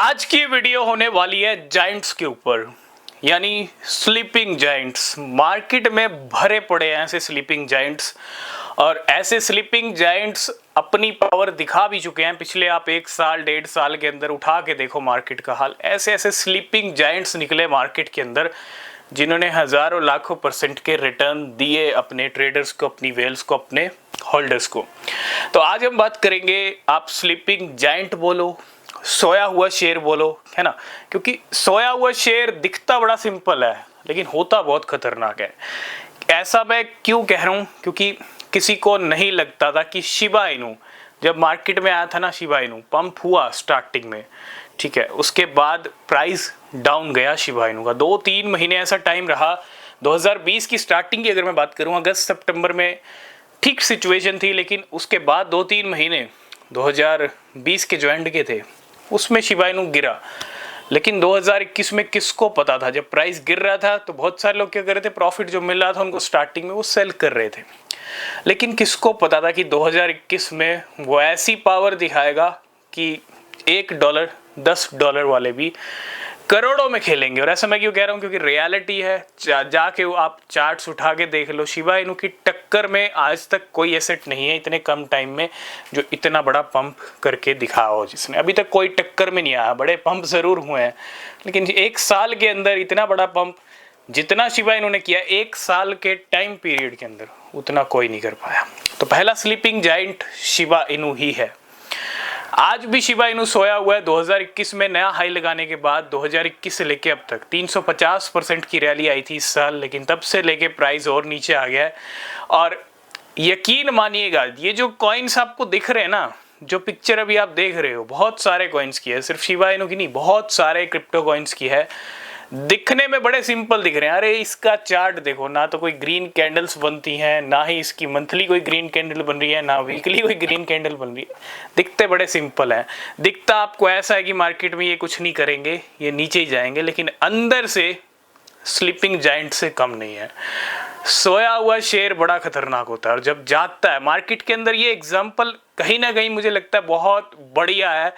आज की वीडियो होने वाली है जायंट्स के ऊपर, यानी स्लीपिंग जायंट्स। मार्केट में भरे पड़े हैं ऐसे स्लीपिंग जायंट्स, और ऐसे स्लीपिंग जायंट्स अपनी पावर दिखा भी चुके हैं। पिछले आप 1 साल 1.5 साल के अंदर उठा के देखो मार्केट का हाल। ऐसे ऐसे स्लीपिंग जायंट्स निकले मार्केट के अंदर, जिन्होंने हजारों लाखों % के रिटर्न दिए अपने ट्रेडर्स को, अपनी वेल्स को, अपने होल्डर्स को। तो आज हम बात करेंगे, आप स्लीपिंग जायंट बोलो, सोया हुआ शेर बोलो, है ना, क्योंकि सोया हुआ शेर दिखता बड़ा सिंपल है लेकिन होता बहुत खतरनाक है। ऐसा मैं क्यों कह रहा हूँ, क्योंकि किसी को नहीं लगता था कि शिबा इनू जब मार्केट में आया था ना, शिबा इनू पंप हुआ स्टार्टिंग में, ठीक है, उसके बाद प्राइस डाउन गया शिबा इनू का। 2-3 महीने ऐसा टाइम रहा। 2020 की स्टार्टिंग की अगर मैं बात करूँ, अगस्त सितंबर में ठीक सिचुएशन थी, लेकिन उसके बाद 2-3 महीने 2020 के जो एंड के थे उसमें शिबा इनू गिरा। लेकिन 2021 में किसको पता था, जब प्राइस गिर रहा था तो बहुत सारे लोग क्या कर रहे थे, प्रॉफिट जो मिल रहा था उनको स्टार्टिंग में वो सेल कर रहे थे। लेकिन किसको पता था कि 2021 में वो ऐसी पावर दिखाएगा कि $1 $10 वाले भी करोड़ों में खेलेंगे। और ऐसा मैं क्यों कह रहा हूँ, क्योंकि रियलिटी है। जाके आप चार्ट्स उठा के देख लो, शिबा इनू की टक्कर में आज तक कोई एसेट नहीं है इतने कम टाइम में जो इतना बड़ा पंप करके दिखा हो। जिसने अभी तक कोई टक्कर में नहीं आया। बड़े पंप जरूर हुए हैं, लेकिन 1 साल के अंदर इतना बड़ा पंप जितना शिबा इनू ने किया 1 साल के टाइम पीरियड के अंदर, उतना कोई नहीं कर पाया। तो पहला स्लीपिंग जायंट शिबा इनू ही है। आज भी शिबा इनू सोया हुआ है। 2021 में नया हाई लगाने के बाद 2021 से लेके अब तक 350% की रैली आई थी इस साल, लेकिन तब से लेके प्राइस और नीचे आ गया है। और यकीन मानिएगा, ये जो कॉइन्स आपको दिख रहे हैं ना, जो पिक्चर अभी आप देख रहे हो, बहुत सारे कॉइन्स की है, सिर्फ शिबा इनू की नहीं, बहुत सारे क्रिप्टो कॉइन्स की है। दिखने में बड़े सिंपल दिख रहे हैं। अरे इसका चार्ट देखो, ना तो कोई ग्रीन कैंडल्स बनती हैं, ना ही इसकी मंथली कोई ग्रीन कैंडल बन रही है, ना वीकली कोई ग्रीन कैंडल बन रही है। दिखते बड़े सिंपल हैं। दिखता आपको ऐसा है कि मार्केट में ये कुछ नहीं करेंगे, ये नीचे ही जाएंगे, लेकिन अंदर से स्लीपिंग जायंट से कम नहीं है। सोया हुआ शेर बड़ा खतरनाक होता है, और जब जागता है मार्केट के अंदर, ये एग्जाम्पल कहीं ना कहीं मुझे लगता है बहुत बढ़िया है।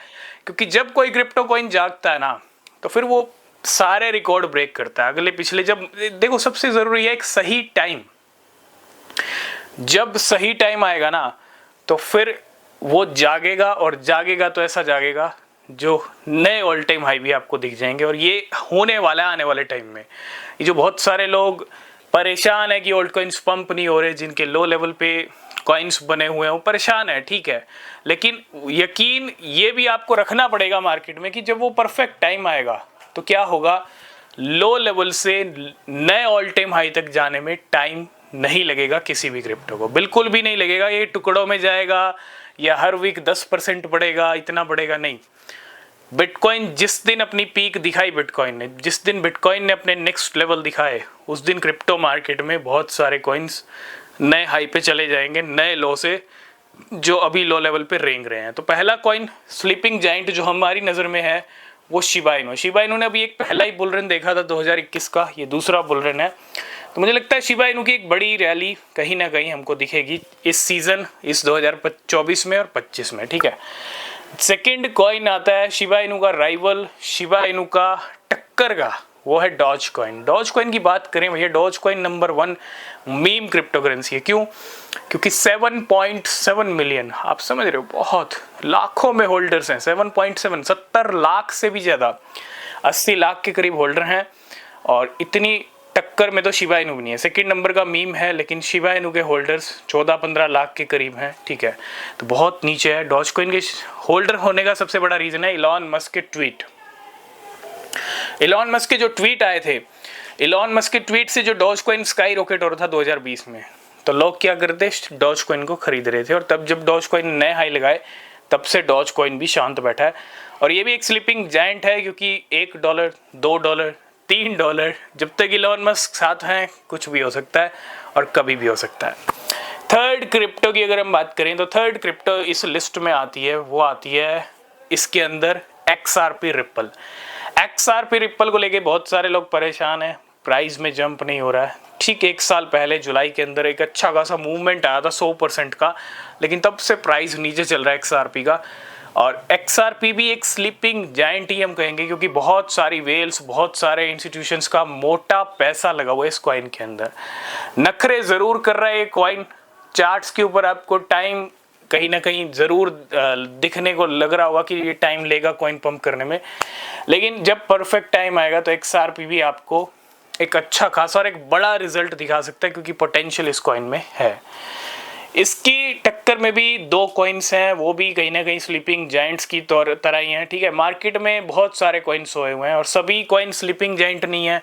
क्योंकि जब कोई क्रिप्टो कॉइन जागता है ना, तो फिर वो सारे रिकॉर्ड ब्रेक करता है, अगले पिछले। जब देखो, सबसे जरूरी है एक सही टाइम। जब सही टाइम आएगा ना, तो फिर वो जागेगा, और जागेगा तो ऐसा जागेगा जो नए ऑल टाइम हाई भी आपको दिख जाएंगे। और ये होने वाला है आने वाले टाइम में। ये जो बहुत सारे लोग परेशान है कि ओल्ड कॉइन्स पंप नहीं हो रहे, जिनके लो लेवल पे कॉइन्स बने हुए हैं, वो परेशान है, ठीक है, लेकिन यकीन ये भी आपको रखना पड़ेगा मार्केट में कि जब वो परफेक्ट टाइम आएगा तो क्या होगा, लो लेवल से नए ऑल टाइम हाई तक जाने में टाइम नहीं लगेगा किसी भी क्रिप्टो को, बिल्कुल भी नहीं लगेगा। ये टुकड़ों में जाएगा या हर वीक 10% बढ़ेगा, इतना बढ़ेगा नहीं। बिटकॉइन जिस दिन अपनी पीक दिखाई, बिटकॉइन ने जिस दिन बिटकॉइन ने अपने नेक्स्ट लेवल दिखाए, उस दिन क्रिप्टो मार्केट में बहुत सारे कॉइन्स नए हाई पे चले जाएंगे, नए लो से जो अभी लो लेवल पे रेंग रहे हैं। तो पहला कॉइन स्लीपिंग जायंट जो हमारी नज़र में है वो शिबा इनू। शिबा इनू ने अभी एक पहला ही बुल रन देखा था 2021 का, ये दूसरा बुल रन है। तो मुझे लगता है शिबा इनू की एक बड़ी रैली कहीं ना कहीं हमको दिखेगी इस सीजन, इस 2024 में और 25 में, ठीक है। सेकंड कॉइन आता है शिबा इनू का राइवल, शिबा इनू का टक्कर का, वो है डॉज कॉइन। डॉज कॉइन की बात करें भैया, Dogecoin number 1 meme cryptocurrency है। क्यों? क्योंकि 7.7 मिलियन, आप समझ रहे हो, बहुत लाखों में होल्डर्स हैं। 7.7, 70 लाख से भी ज़्यादा, 80 लाख के करीब होल्डर हैं। और इतनी टक्कर में तो शिबा इनू भी नहीं है। सेकंड नंबर का मीम है, लेकिन शिबा इनू के होल्डर्स 14-15 लाख के करीब हैं, ठीक है, तो बहुत नीचे है। डॉज कॉइन के होल्डर होने का सबसे बड़ा रीज़न है इलॉन मस्क के ट्वीट। इलॉन मस्क के जो ट्वीट आए थे, इलॉन मस्क के ट्वीट से जो डॉज कॉइन स्काई रॉकेट हो रहा था 2020 में, तो लोग क्या करते, डॉज कॉइन को खरीद रहे थे। और तब जब डॉज कॉइन नए हाई लगाए, तब से डॉज कॉइन भी शांत बैठा है। और ये भी एक स्लीपिंग जायंट है, क्योंकि $1 $2 $3, जब तक इलॉन मस्क साथ हैं कुछ भी हो सकता है और कभी भी हो सकता है। थर्ड क्रिप्टो की अगर हम बात करें, तो थर्ड क्रिप्टो इस लिस्ट में आती है, वो आती है इसके अंदर XRP रिपल। XRP रिपल को लेके बहुत सारे लोग परेशान हैं, प्राइस में जंप नहीं हो रहा है। ठीक 1 साल पहले जुलाई के अंदर एक अच्छा खासा मूवमेंट आया था 100% का, लेकिन तब से प्राइस नीचे चल रहा है XRP का। और XRP भी एक स्लीपिंग जायंट ही हम कहेंगे, क्योंकि बहुत सारी वेल्स, बहुत सारे इंस्टीट्यूशंस का मोटा पैसा लगा हुआ है इस कॉइन के अंदर। नखरे ज़रूर कर रहा है ये कॉइन, चार्ट्स के ऊपर आपको टाइम कहीं ना कहीं ज़रूर दिखने को लग रहा होगा कि ये टाइम लेगा कॉइन पंप करने में, लेकिन जब परफेक्ट टाइम आएगा तो XRP भी आपको एक अच्छा खासा और एक बड़ा रिजल्ट दिखा सकता है, क्योंकि पोटेंशियल इस कॉइन में है। इसकी टक्कर में भी दो कॉइन्स हैं, वो भी कहीं ना कहीं स्लीपिंग जायंट्स की तरह ही हैं, ठीक है। मार्केट में बहुत सारे कॉइन्स सोए हुए हैं और सभी कॉइन स्लीपिंग जायंट नहीं है।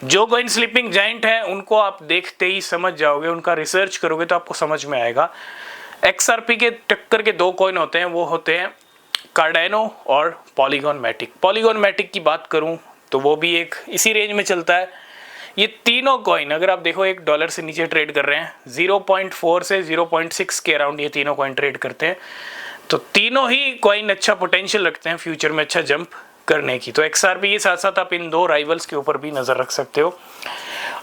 जो कॉइन स्लीपिंग जायंट है उनको आप देखते ही समझ जाओगे, उनका रिसर्च करोगे तो आपको समझ में आएगा। XRP के टक्कर के दो कॉइन होते हैं, वो होते हैं कार्डेनो और पॉलीगॉन मैटिक। पॉलीगॉन मैटिक की बात करूं तो वो भी एक इसी रेंज में चलता है। ये तीनों कॉइन अगर आप देखो $1 से नीचे ट्रेड कर रहे हैं, 0.4 से 0.6 के अराउंड ये तीनों कॉइन ट्रेड करते हैं। तो तीनों ही कॉइन अच्छा पोटेंशियल रखते हैं फ्यूचर में अच्छा जंप करने की। तो XRP के साथ साथ आप इन दो राइवल्स के ऊपर भी नज़र रख सकते हो।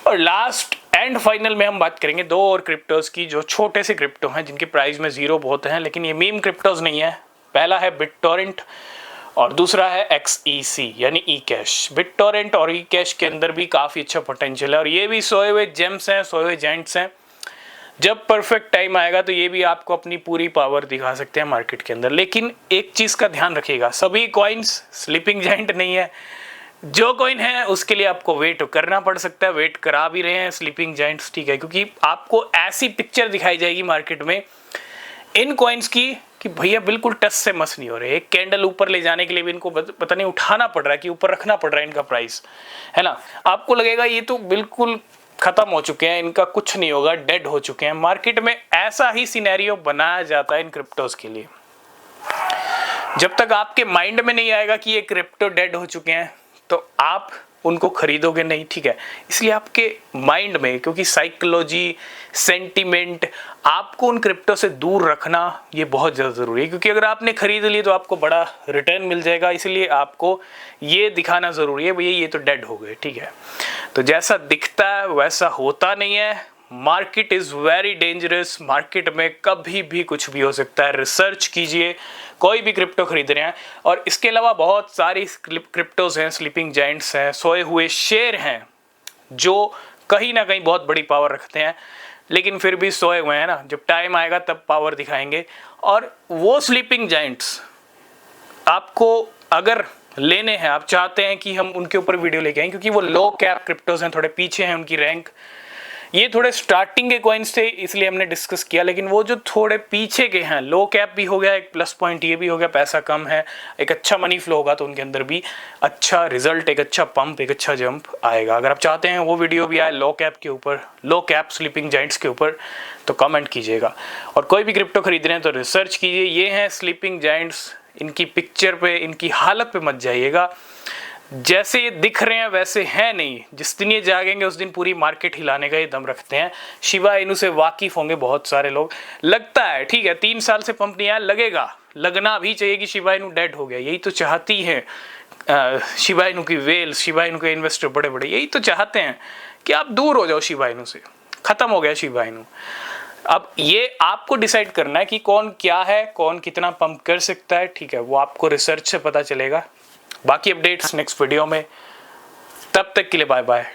और लास्ट एंड फाइनल में हम बात करेंगे दो और क्रिप्टोज की, जो छोटे से क्रिप्टो हैं जिनके प्राइस में जीरो बहुत हैं, लेकिन ये मीम क्रिप्टोज नहीं है। पहला है BitTorrent और दूसरा है XEC यानी eCash। BitTorrent और eCash के अंदर भी काफ़ी अच्छा पोटेंशियल है और ये भी सोए हुए जेम्स हैं, सोए हुए जायंट्स हैं। जब परफेक्ट टाइम आएगा तो ये भी आपको अपनी पूरी पावर दिखा सकते हैं मार्केट के अंदर। लेकिन एक चीज़ का ध्यान रखिएगा, सभी कॉइन्स स्लीपिंग जायंट नहीं है। जो कॉइन है उसके लिए आपको वेट करना पड़ सकता है, वेट करा भी रहे हैं स्लीपिंग जायंट्स, ठीक है, क्योंकि आपको ऐसी पिक्चर दिखाई जाएगी मार्केट में इन कॉइन्स की कि भैया बिल्कुल टच से मस नहीं हो रहे। एक कैंडल ऊपर ले जाने के लिए भी इनको पता नहीं उठाना पड़ रहा है कि ऊपर रखना पड़ रहा है इनका प्राइस, है ना। आपको लगेगा ये तो बिल्कुल खत्म हो चुके हैं, इनका कुछ नहीं होगा, डेड हो चुके हैं। मार्केट में ऐसा ही सिनेरियो बनाया जाता है इन क्रिप्टोज के लिए। जब तक आपके माइंड में नहीं आएगा कि ये क्रिप्टो डेड हो चुके हैं तो आप उनको खरीदोगे नहीं, ठीक है। इसलिए आपके माइंड में, क्योंकि साइकोलॉजी, सेंटिमेंट, आपको उन क्रिप्टो से दूर रखना ये बहुत ज़्यादा ज़रूरी है, क्योंकि अगर आपने खरीद ली तो आपको बड़ा रिटर्न मिल जाएगा। इसलिए आपको ये दिखाना ज़रूरी है भैया ये तो डेड हो गए, ठीक है। तो जैसा दिखता है वैसा होता नहीं है। Market is very dangerous, market में कभी भी कुछ भी हो सकता है। रिसर्च कीजिए कोई भी क्रिप्टो खरीद रहे हैं। और इसके अलावा बहुत सारी क्रिप्टोज हैं, स्लीपिंग जायंट्स हैं, सोए हुए शेर हैं जो कहीं ना कहीं बहुत बड़ी पावर रखते हैं, लेकिन फिर भी सोए हुए हैं ना। जब टाइम आएगा तब पावर दिखाएंगे। और वो स्लीपिंग जायंट्स आपको अगर लेने हैं, आप चाहते हैं कि हम उनके ऊपर वीडियो लेके आएं, क्योंकि वो लो कैप क्रिप्टोज हैं, थोड़े पीछे हैं उनकी रैंक। ये थोड़े स्टार्टिंग के कॉइन्स थे इसलिए हमने डिस्कस किया, लेकिन वो जो थोड़े पीछे के हैं, लो कैप भी हो गया, एक प्लस पॉइंट ये भी हो गया, पैसा कम है, एक अच्छा मनी फ्लो होगा तो उनके अंदर भी अच्छा रिजल्ट, एक अच्छा पंप, एक अच्छा जंप आएगा। अगर आप चाहते हैं वो वीडियो भी आए लो कैप के ऊपर, लो कैप स्लीपिंग जायंट्स के ऊपर, तो कमेंट कीजिएगा। और कोई भी क्रिप्टो खरीद रहे हैं तो रिसर्च कीजिए। ये हैं स्लीपिंग जायंट्स, इनकी पिक्चर पे, इनकी हालत पे मत जाइएगा। जैसे ये दिख रहे हैं वैसे हैं नहीं। जिस दिन ये जागेंगे उस दिन पूरी मार्केट हिलाने का ये दम रखते हैं। शिबा इनू से वाकिफ होंगे बहुत सारे लोग। लगता है ठीक है 3 साल से पंप नहीं आया, लगेगा, लगना भी चाहिए कि शिबा इनू डेड हो गया। यही तो चाहती है शिबा इनू की वेल्स, शिबा इनू के इन्वेस्टर बड़े बड़े यही तो चाहते हैं कि आप दूर हो जाओ शिबा इनू से, खत्म हो गया शिबा इनू। अब ये आपको डिसाइड करना है कि कौन क्या है, कौन कितना पंप कर सकता है, ठीक है, वो आपको रिसर्च से पता चलेगा। बाकी अपडेट्स नेक्स्ट वीडियो में, तब तक के लिए बाय बाय।